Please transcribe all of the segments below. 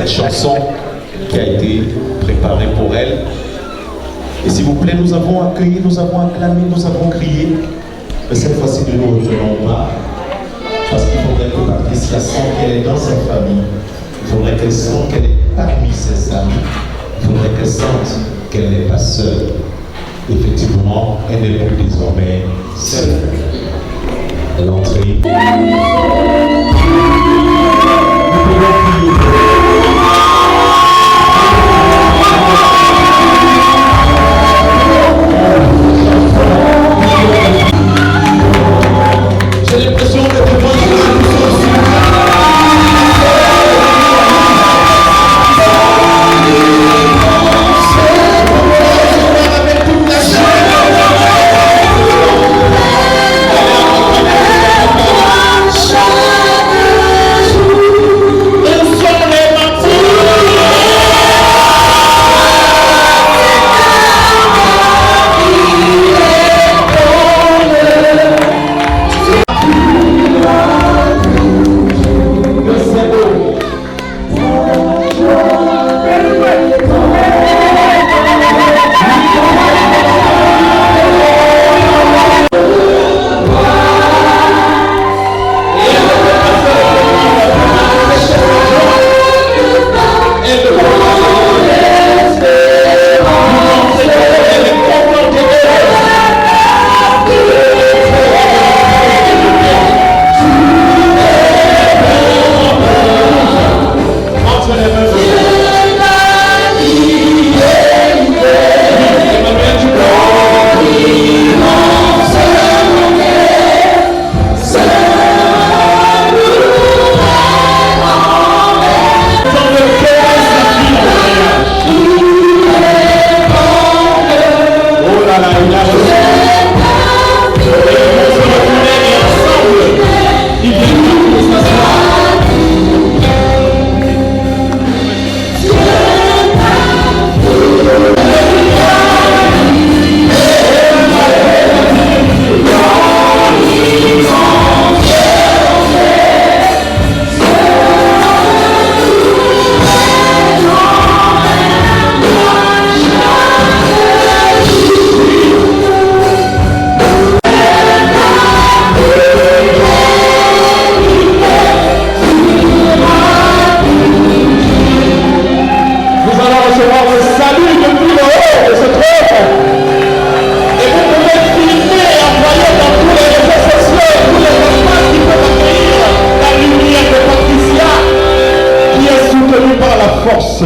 cette chanson qui a été préparée pour elle. Et s'il vous plaît, nous avons accueilli, nous avons acclamé, nous avons crié. Mais cette fois-ci, ne nous retenons pas. Parce qu'il faudrait que Patricia sente qu'elle est dans sa famille. Il faudrait qu'elle sente qu'elle est parmi ses amis. Il faudrait qu'elle sente qu'elle n'est pas seule. Effectivement, elle n'est plus désormais seule. L'entrée. Nous pouvons prier. J'ai l'impression que tout le monde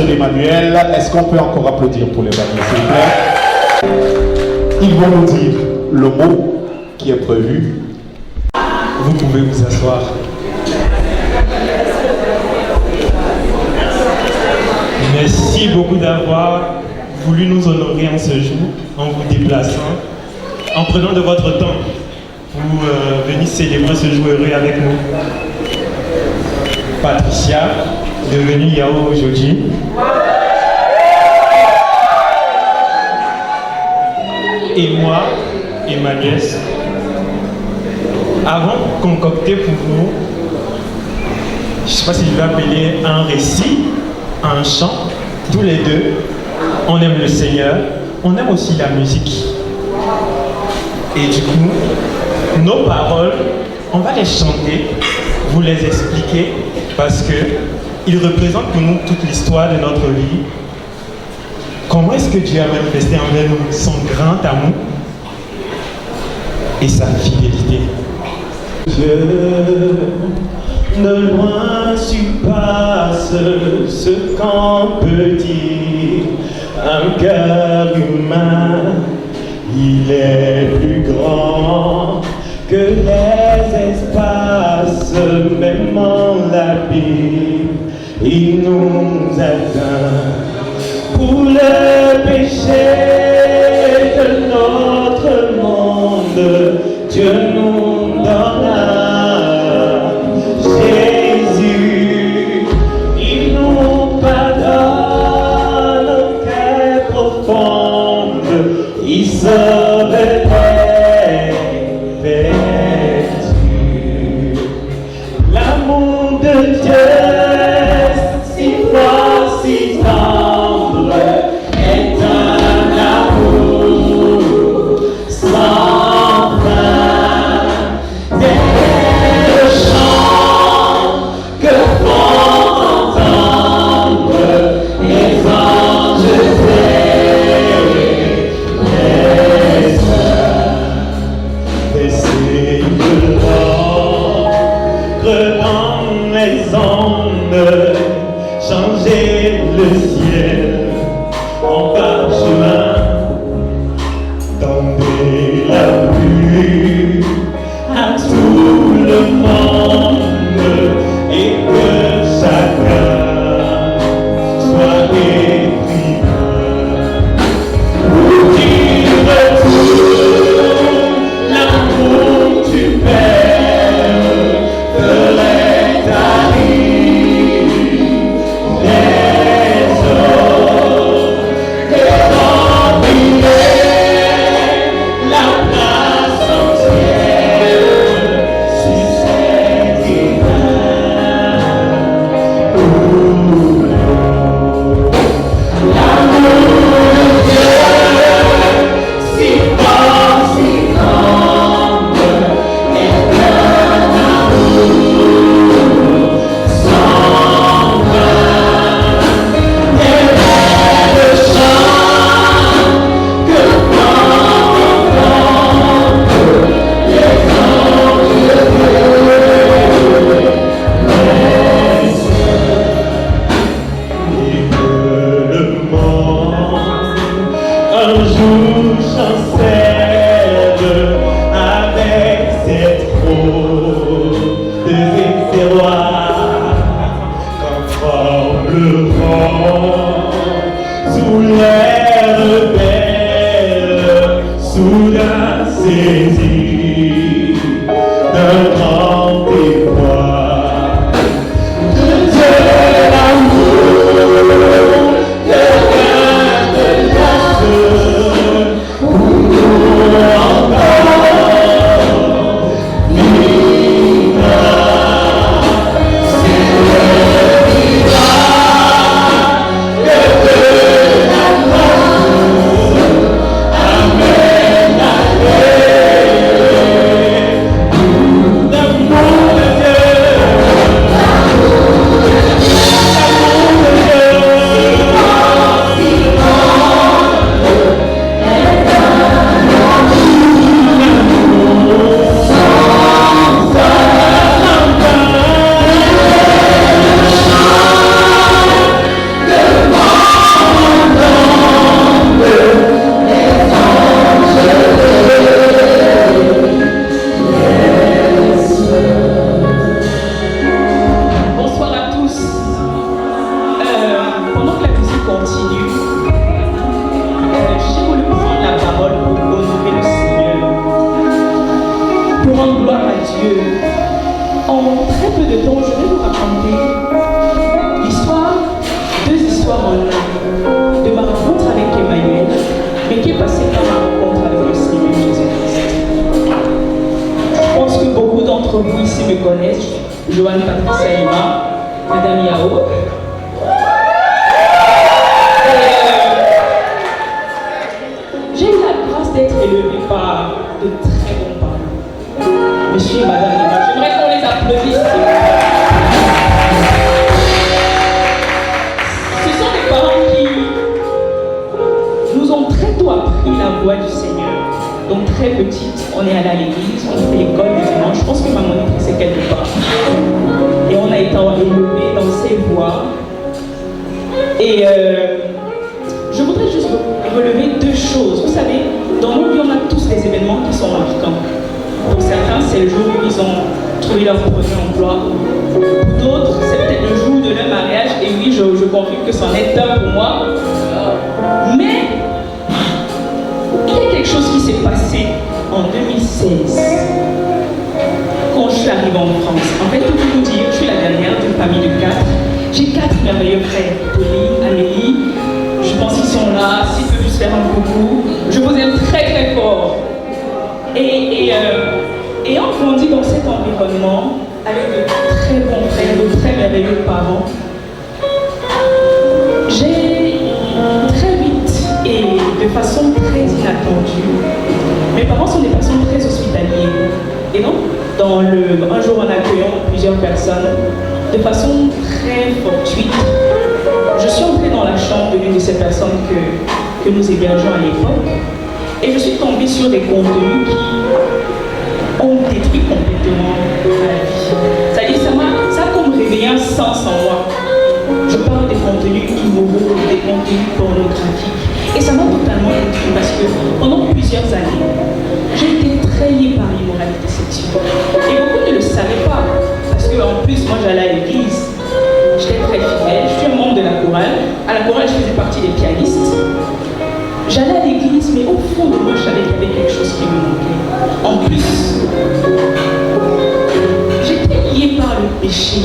l'Emmanuel. Est-ce qu'on peut encore applaudir pour l'Emmanuel, s'il vous plaît? Ils vont nous dire le mot qui est prévu. Vous pouvez vous asseoir. Merci beaucoup d'avoir voulu nous honorer en ce jour, en vous déplaçant, en prenant de votre temps pour venir célébrer ce jour heureux avec nous. Patricia, devenue Yao aujourd'hui. Et moi, Emmanuel, avons concocté pour vous, je ne sais pas si je vais appeler un récit, un chant. Tous les deux, on aime le Seigneur, on aime aussi la musique. Et du coup, nos paroles, on va les chanter, vous les expliquer, parce que ils représentent pour nous toute l'histoire de notre vie. Comment est-ce que Dieu a manifesté envers nous son grand amour et sa fidélité. Dieu, de loin surpasse ce qu'on peut dire. Un cœur humain, il est plus grand que les espaces, même en l'abîme, il nous atteint. Pour le péché de notre monde, Dieu nous donna Jésus. Il nous pardonne nos cœurs profondes, il sauve les perdus. L'amour de Dieu si fort. s'était passé dans ma rencontre avec le Seigneur Jésus-Christ. Je pense que beaucoup d'entre vous ici me connaissent. Joanne Patricia Lima, Madame Yao. J'ai eu la grâce d'être élevée par de très bons parents. Monsieur et Madame Lima, j'aimerais qu'on les applaudisse. Ce sont des parents qui nous ont très tôt appris la voix du Seigneur. Donc très petite, on est allé à l'église, on fait l'école du dimanche. Je pense que maman c'est quelque part. Et on a été élevés dans ces voies. Et je voudrais juste relever deux choses. Vous savez, dans nos vies, on a tous des événements qui sont marquants. Pour certains, c'est le jour où ils ont trouvé leur premier emploi. Pour d'autres, c'est peut-être le jour de leur mariage. Et oui, je confirme que c'en est un pour moi. Mais il y a quelque chose qui s'est passé en 2016 quand je suis arrivée en France. En fait, pour vous dire, je suis la dernière d'une famille de 4. J'ai 4 merveilleux frères, Pauline, Amélie. Je pense qu'ils sont là, s'ils peuvent juste faire un coucou. Je vous aime très très fort. Et on grandit dans cet environnement avec de très bons frères, de très merveilleux parents. J'ai très vite et de façon très inattendue, mes parents sont des personnes très hospitalières. Et donc, un jour en accueillant plusieurs personnes, de façon très fortuite, je suis entrée dans la chambre de l'une de ces personnes que nous hébergeons à l'époque, et je suis tombée sur des contenus qui ont détruit complètement ma vie. C'est-à-dire, ça a comme réveillé un sens en moi. Je parle des contenus immoraux, des contenus pornographiques. Et ça m'a totalement détruit parce que pendant plusieurs années, j'ai été très liée par l'immoralité sexuelle. Et beaucoup ne le savaient pas. Parce qu'en plus, moi j'allais à l'église. J'étais très fidèle. Je suis un membre de la chorale. À la chorale, je faisais partie des pianistes. J'allais à l'église, mais au fond de moi, je savais qu'il y avait quelque chose qui me manquait. En plus, j'étais liée par le péché.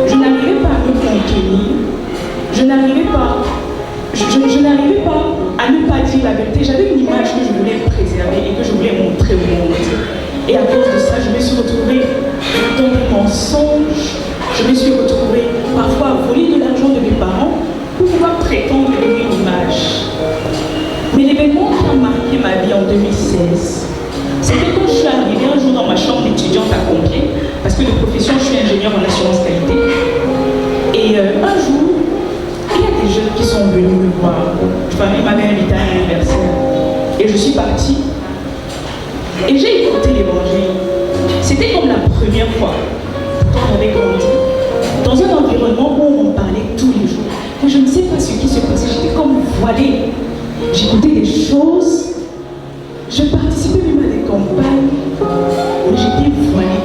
Je n'arrivais pas à me contenir. Je n'arrivais pas à ne pas dire la vérité. J'avais une image que je voulais préserver et que je voulais montrer au monde. Et à cause de ça, je me suis retrouvée dans des mensonges. Je me suis retrouvée parfois à voler de l'argent de mes parents pour pouvoir prétendre donner une image. Mais l'événement qui a marqué ma vie en 2016, c'était quand je suis arrivée un jour dans ma chambre d'étudiante à Compiègne, parce que de profession, je suis ingénieure en assurance qualité. Et un jour, il y a des jeunes qui sont venus me voir. Ma famille m'avait invité à un anniversaire. Et je suis partie. Et j'ai écouté l'évangile. C'était comme la première fois. Quand j'avais grandi, dans un environnement où on en parlait tous les jours. Mais je ne sais pas ce qui se passait. J'étais comme voilée. J'écoutais des choses. Je participais même à des campagnes. Mais j'étais voilée.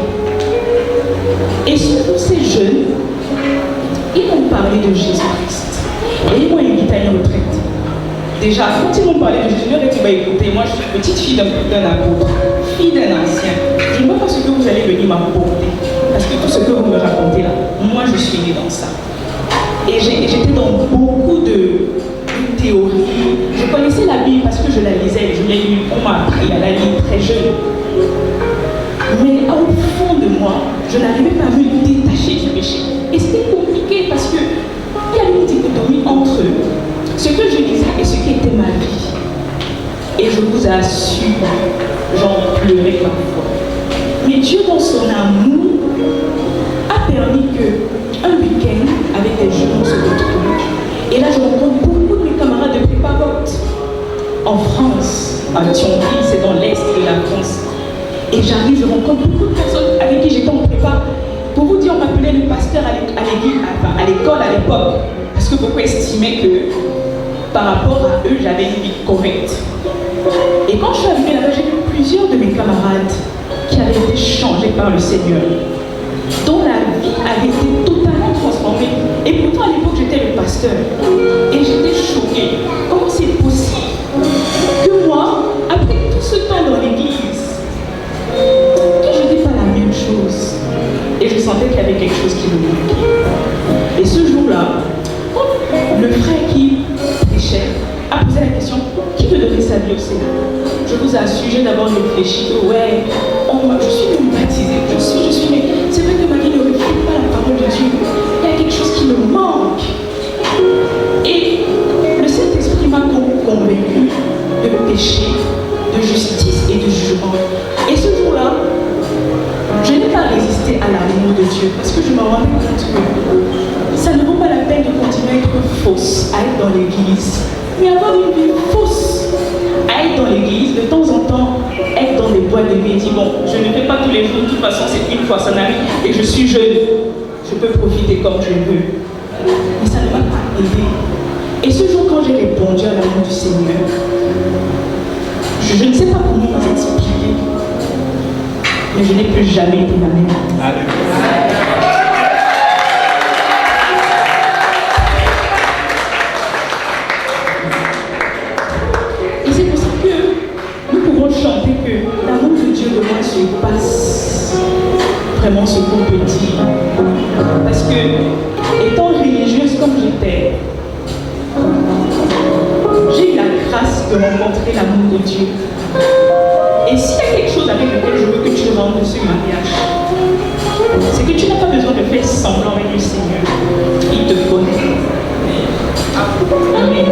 Et surtout ces jeunes, ils m'ont parlé de Jésus-Christ. Et ils m'ont invité à une retraite. Déjà, quand ils m'ont parlé de Jésus, je leur ai dit, écoutez, moi je suis petite fille d'un apôtre, fille d'un ancien. Je ne vois pas ce que vous allez venir m'apporter. Parce que tout ce que vous me racontez là, moi je suis née dans ça. Et j'étais dans beaucoup de théories. Je connaissais la Bible parce que je la lisais. Je l'ai lu, on m'a appris à la lire très jeune. Mais au fond de moi, je n'arrivais pas à me détacher du péché. Et c'était compliqué parce qu'il y avait une dichotomie entre ce que je disais et ce qui était ma vie. Et je vous assure, j'en pleurais parfois. Mais Dieu, dans son amour, a permis qu'un week-end, avec des jeunes, on se retrouve. Et là, je rencontre beaucoup de mes camarades de prépa vote en France, à Thionville, c'est dans l'est de la France. Et j'arrive, je rencontre beaucoup de personnes avec qui j'étais en prépa. Pour vous dire, on m'appelait le pasteur à l'école à l'époque. Parce que beaucoup estimaient que par rapport à eux, j'avais une vie correcte. Et quand je suis arrivée là-bas, j'ai vu plusieurs de mes camarades qui avaient été changés par le Seigneur, dont la vie avait été totalement transformée. Et pourtant, à l'époque, j'étais le pasteur. Et j'étais choquée. Comment c'est possible que moi, après tout ce temps dans l'église, que je n'étais pas la même chose? Et je sentais qu'il y avait quelque chose qui me manquait. Et ce jour-là, le frère qui prêchait a posé la question, qui veut donner sa vie c'est. Je vous assure, j'ai d'abord réfléchi, ouais, je suis même baptisée, je suis, mais c'est vrai que ma vie ne reflète pas la parole de Dieu. Il y a quelque chose qui me manque. Et le Saint-Esprit m'a convaincu de péché, de justice et de jugement. Et ce jour-là, je n'ai pas résisté à l'amour de Dieu parce que je me rendais compte que ça ne vaut pas la peine de continuer à être fausse, à être dans l'église, mais avoir une vie fausse, à être dans l'église, de temps en temps, être dans des boîtes de nuit et dire bon, je ne fais pas tous les jours, de toute façon c'est une fois, ça n'arrive, et je suis jeune, je peux profiter comme je veux. Mais ça ne m'a pas aidé. Et ce jour, quand j'ai répondu à l'amour du Seigneur, je ne sais pas comment vous expliquer, mais je n'ai plus jamais été la même. Et c'est pour ça que nous pouvons chanter que l'amour de Dieu de moi surpasse vraiment ce qu'on peut dire. Parce que, étant religieuse comme j'étais, j'ai eu la grâce de rencontrer l'amour de Dieu. Et s'il y a quelque chose avec lequel je veux que tu rentres ce mariage, c'est que tu n'as pas besoin de faire semblant avec le Seigneur. Il te connaît. Amen.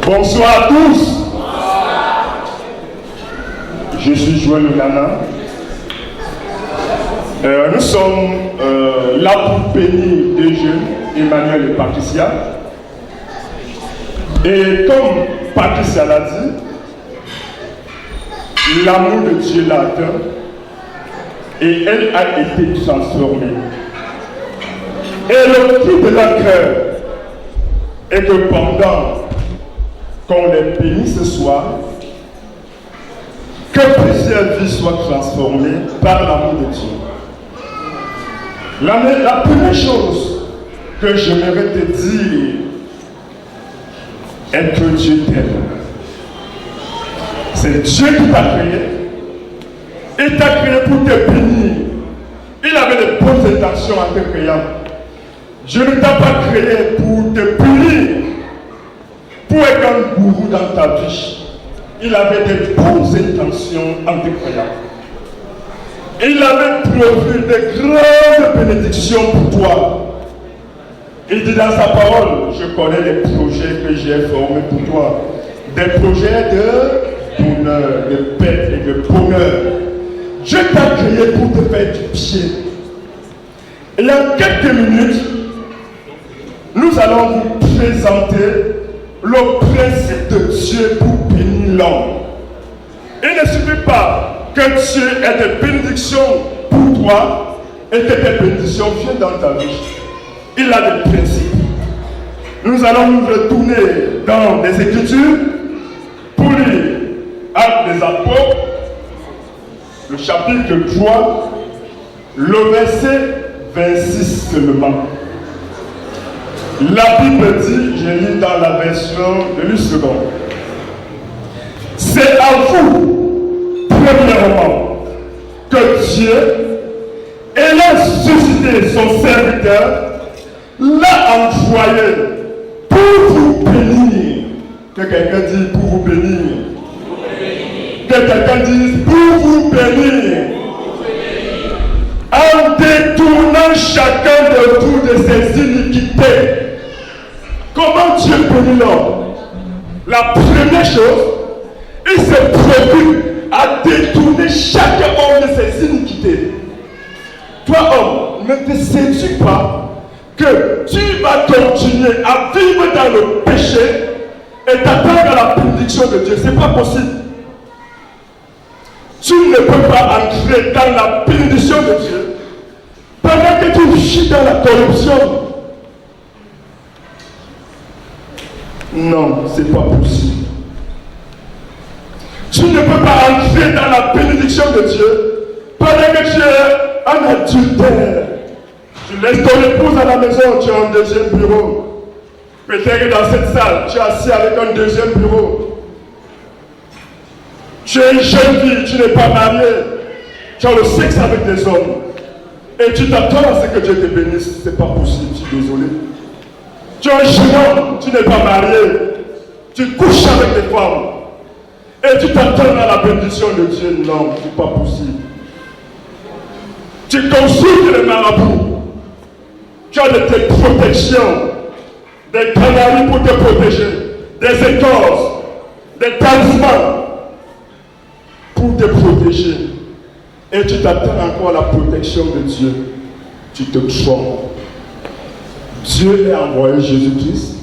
Bonsoir à tous. Je suis Joël Nana. Nous sommes là pour bénir des jeunes, Emmanuel et Patricia. Et comme Patricia l'a dit, l'amour de Dieu l'a atteint et elle a été transformée. Et le cri de leur cœur est que pendant qu'on les bénisse ce soir, que plusieurs vies soient transformées par l'amour de Dieu. La première chose que j'aimerais te dire est que Dieu t'aime. C'est Dieu qui t'a créé. Il t'a créé pour te bénir. Il avait de bonnes intentions en te créant. Dieu ne t'a pas créé pour te punir, pour être un gourou dans ta vie. Il avait de bonnes intentions en te créant. Il avait prévu de grandes bénédictions pour toi. Il dit dans sa parole, je connais les projets que j'ai formés pour toi. Des projets de bonheur, de paix et de bonheur. Dieu t'a créé pour te faire du bien. Et en quelques minutes, nous allons vous présenter le principe de Dieu pour bénir l'homme. Il ne suffit pas que Dieu ait des bénédictions pour toi et que tes bénédictions viennent dans ta vie. Il a des principes. Nous allons nous retourner dans les Écritures pour lire Actes des Apôtres, le chapitre 3, le verset 26 seulement. La Bible dit, je lis dans la version de l'U-Second. C'est à vous, premièrement, que Dieu ayant suscité son serviteur, l'a envoyé pour vous bénir. Que quelqu'un dise pour vous bénir. Que quelqu'un dise pour vous bénir. En détournant punissant chacun de vous de ses iniquités. Comment Dieu punit l'homme? La première chose, il se préoccupe à détourner chaque homme de ses iniquités. Toi, homme, ne te sais-tu pas que tu vas continuer à vivre dans le péché et t'attendre à la bénédiction de Dieu? C'est pas possible. Tu ne peux pas entrer dans la bénédiction de Dieu pendant que tu vis dans la corruption. Non, c'est pas possible. Tu ne peux pas entrer dans la bénédiction de Dieu pendant que tu es un adultère. Tu laisses ton épouse à la maison, tu as un deuxième bureau. Peut-être que dans cette salle, tu es assis avec un deuxième bureau. Tu es une jeune fille, tu n'es pas mariée. Tu as le sexe avec des hommes. Et tu t'attends à ce que Dieu te bénisse. C'est pas possible, je suis désolé. Tu es un jeune homme, tu n'es pas marié. Tu couches avec des femmes. Et tu t'attends à la bénédiction de Dieu. Non, c'est pas possible. Tu consultes les marabouts. Tu as des protections, des canaries pour te protéger, des écorces, des talismans pour te protéger. Et tu t'attends encore à la protection de Dieu. Tu te trompes. Dieu a envoyé Jésus-Christ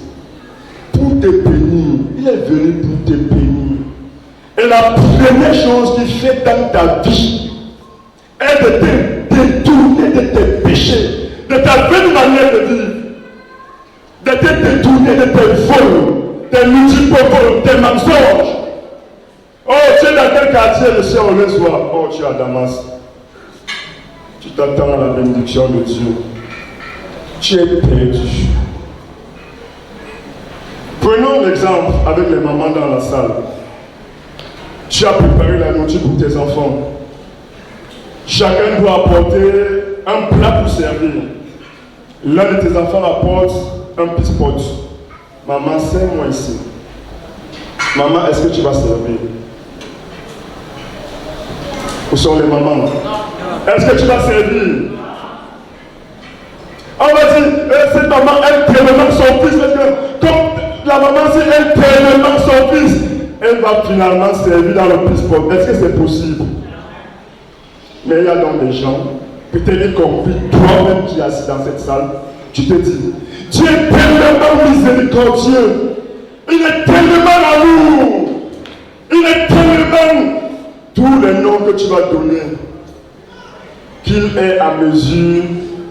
pour te bénir. Il est venu pour te bénir. Et la première chose qu'il fait dans ta vie est de te détourner de tes péchés, de ta bonne manière de vivre, de te détourner de tes vols, tes multiples vols, tes mensonges. Oh, tu es dans quel quartier le ciel au le soir? Oh, tu es à Damas. Tu t'attends à la bénédiction de Dieu. Tu es perdu. Prenons l'exemple avec les mamans dans la salle. Tu as préparé la nourriture pour tes enfants. Chacun doit apporter un plat pour servir. L'un de tes enfants apporte un pispote. Maman, serre-moi ici. Maman, est-ce que tu vas servir? Où sont les mamans? Est-ce que tu vas servir? On va dire, cette maman, elle tellement son fils, parce que comme la maman, si elle tellement son fils, elle va finalement servir dans le pispote. Est-ce que c'est possible? Mais il y a donc des gens, peut-être y compris toi-même qui es assis dans cette salle, tu te dis, Dieu est tellement miséricordieux, il est tellement l'amour, il est tellement tous les noms que tu vas donner, qu'il est à mesure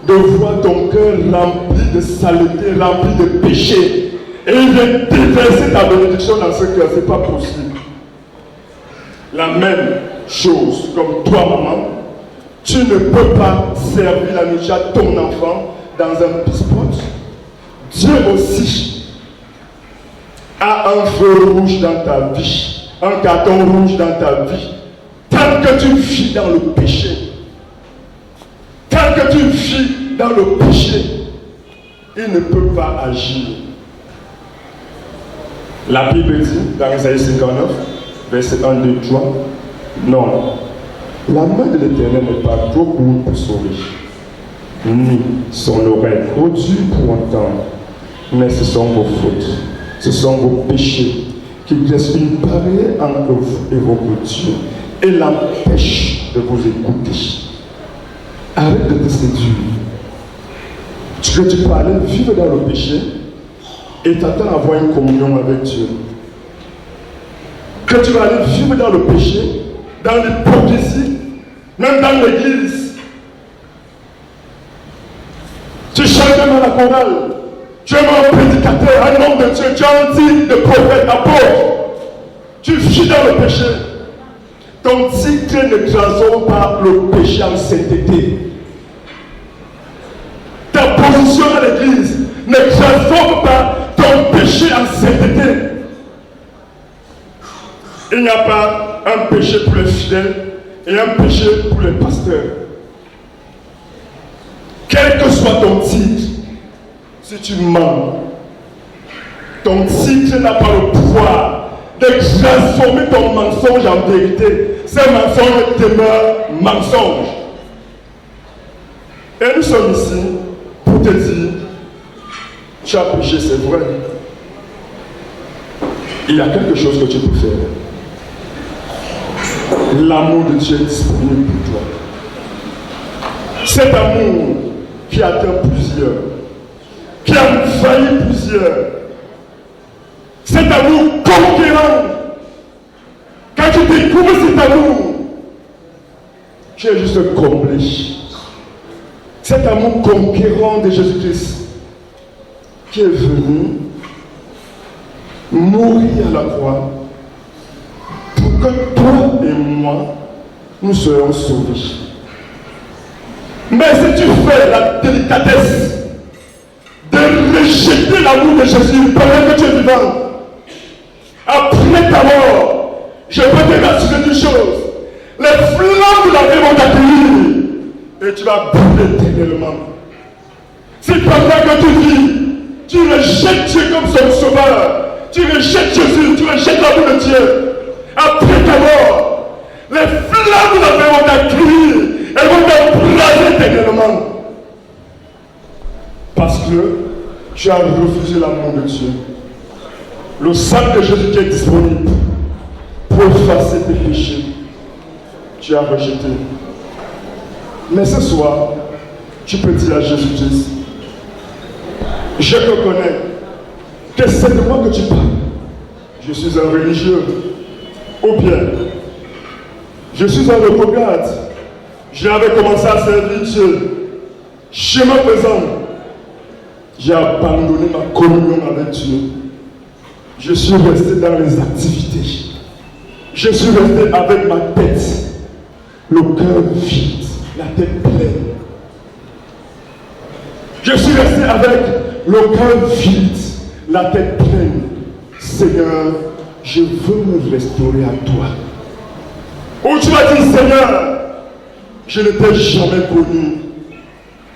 de voir ton cœur rempli de saleté, rempli de péché. Et il vient déverser ta bénédiction dans ce cœur. Ce n'est pas possible. La même chose, comme toi, maman, tu ne peux pas servir la nourriture à ton enfant dans un pispote. Dieu aussi a un feu rouge dans ta vie, un carton rouge dans ta vie. Tant que tu vis dans le péché, tant que tu vis dans le péché, il ne peut pas agir. La Bible dit, dans Isaïe 59, verset 1, 2, 3, non, la main de l'Éternel n'est pas trop courte pour sauver, ni son oreille trop dure pour entendre, mais ce sont vos fautes, ce sont vos péchés qui dressent une barrière entre vous et votre Dieu et l'empêchent de vous écouter. Arrête de te séduire. Tu peux aller vivre dans le péché et t'attends à avoir une communion avec Dieu. Que tu vas aller vivre dans le péché, dans l'hypocrisie, même dans l'église. Tu chantes dans la chorale, tu es un prédicateur, un homme de Dieu, tu es un titre de prophète, apôtre. Tu vis dans le péché. Ton titre ne transforme pas le péché en sainteté. Ta position à l'église ne transforme pas ton péché en sainteté. Il n'y a pas un péché pour les fidèles et un péché pour les pasteurs. Quel que soit ton titre, si tu mens, ton titre n'a pas le pouvoir de transformer ton mensonge en vérité. Ce mensonge demeure mensonge. Et nous sommes ici pour te dire, tu as péché, c'est vrai. Il y a quelque chose que tu peux faire. L'amour de Dieu est disponible pour toi. Cet amour qui atteint plusieurs, qui a failli plusieurs, cet amour conquérant. Quand tu découvres cet amour, tu es juste comblé. Cet amour conquérant de Jésus-Christ qui est venu mourir à la croix pour que toi et moi, nous soyons sauvés. Mais si tu fais la délicatesse de rejeter l'amour de Jésus pendant que tu es vivant, après ta mort, je peux te rassurer d'une chose, les flammes de la vie vont t'accueillir et tu vas brûler éternellement. Si pendant que tu vis, tu rejettes Dieu comme son sauveur, tu rejettes Jésus, tu rejettes l'amour de Dieu, après ta mort, les flammes de la vie vont t'accueillir et vont t'embraser éternellement. Parce que tu as refusé l'amour de Dieu. Le sang de Jésus qui est disponible pour effacer tes péchés, tu as rejeté. Mais ce soir, tu peux dire à Jésus-Christ, je reconnais que c'est de moi que tu parles. Je suis un religieux, ou bien, je suis un reprograde. J'avais commencé à servir Dieu. Chemin faisant, j'ai abandonné ma communion avec Dieu. Je suis resté dans les activités. Je suis resté avec ma tête, le cœur vide, la tête pleine. Je suis resté avec le cœur vide, la tête pleine. Seigneur, je veux me restaurer à toi. Où tu m'as dit, Seigneur, je ne t'ai jamais connu.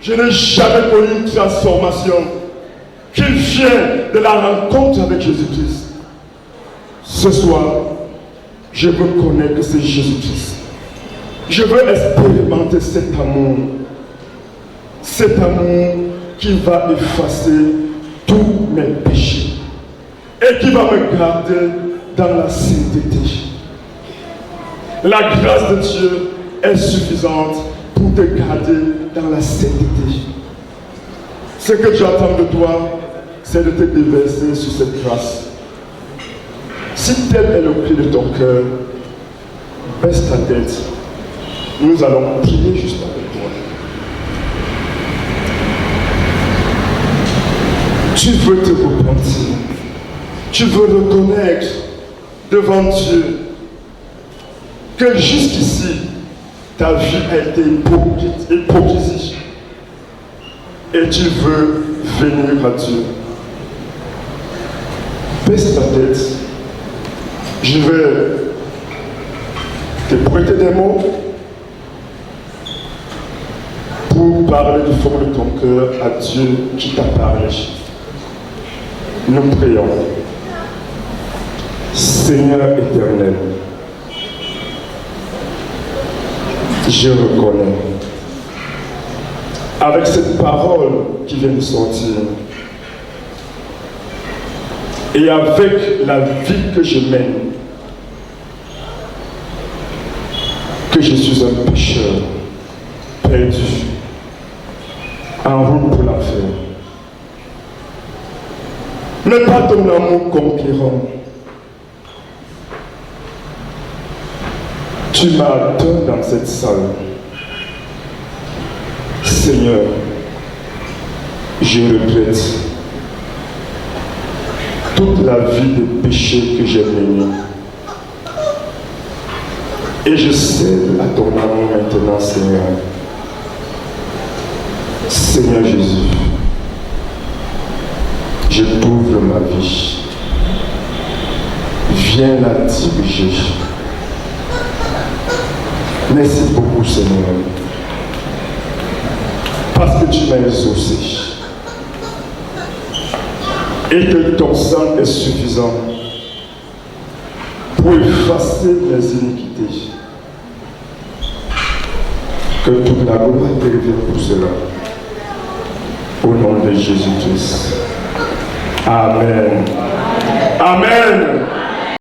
Je n'ai jamais connu une transformation qui vient de la rencontre avec Jésus-Christ. Ce soir, je veux connaître que c'est Jésus-Christ. Je veux expérimenter cet amour qui va effacer tous mes péchés et qui va me garder dans la sainteté. La grâce de Dieu est suffisante pour te garder dans la sainteté. Ce que tu attends de toi, c'est de te déverser sur cette grâce. Si tel est le cri de ton cœur, baisse ta tête. Nous allons prier juste avec toi. Tu veux te repentir. Tu veux reconnaître devant Dieu que jusqu'ici, ta vie a été hypocrisie. Et tu veux venir à Dieu. Baisse ta tête. Je vais te prêter des mots pour parler du fond de ton cœur à Dieu qui t'a parlé. Nous prions. Seigneur éternel, je reconnais, avec cette parole qui vient de sortir, et avec la vie que je mène, que je suis un pécheur perdu, en route pour l'enfer. Mais pas ton amour conquérant. Tu m'attends dans cette salle. Seigneur, je regrette toute la vie de péché que j'ai menée. Et je cède à ton amour maintenant, Seigneur. Seigneur Jésus, je t'ouvre ma vie. Viens la diriger. Merci beaucoup, Seigneur, parce que tu m'as exaucé et que ton sang est suffisant pour effacer mes iniquités. Que toute la gloire te revienne pour cela. Au nom de Jésus-Christ. Amen. Amen.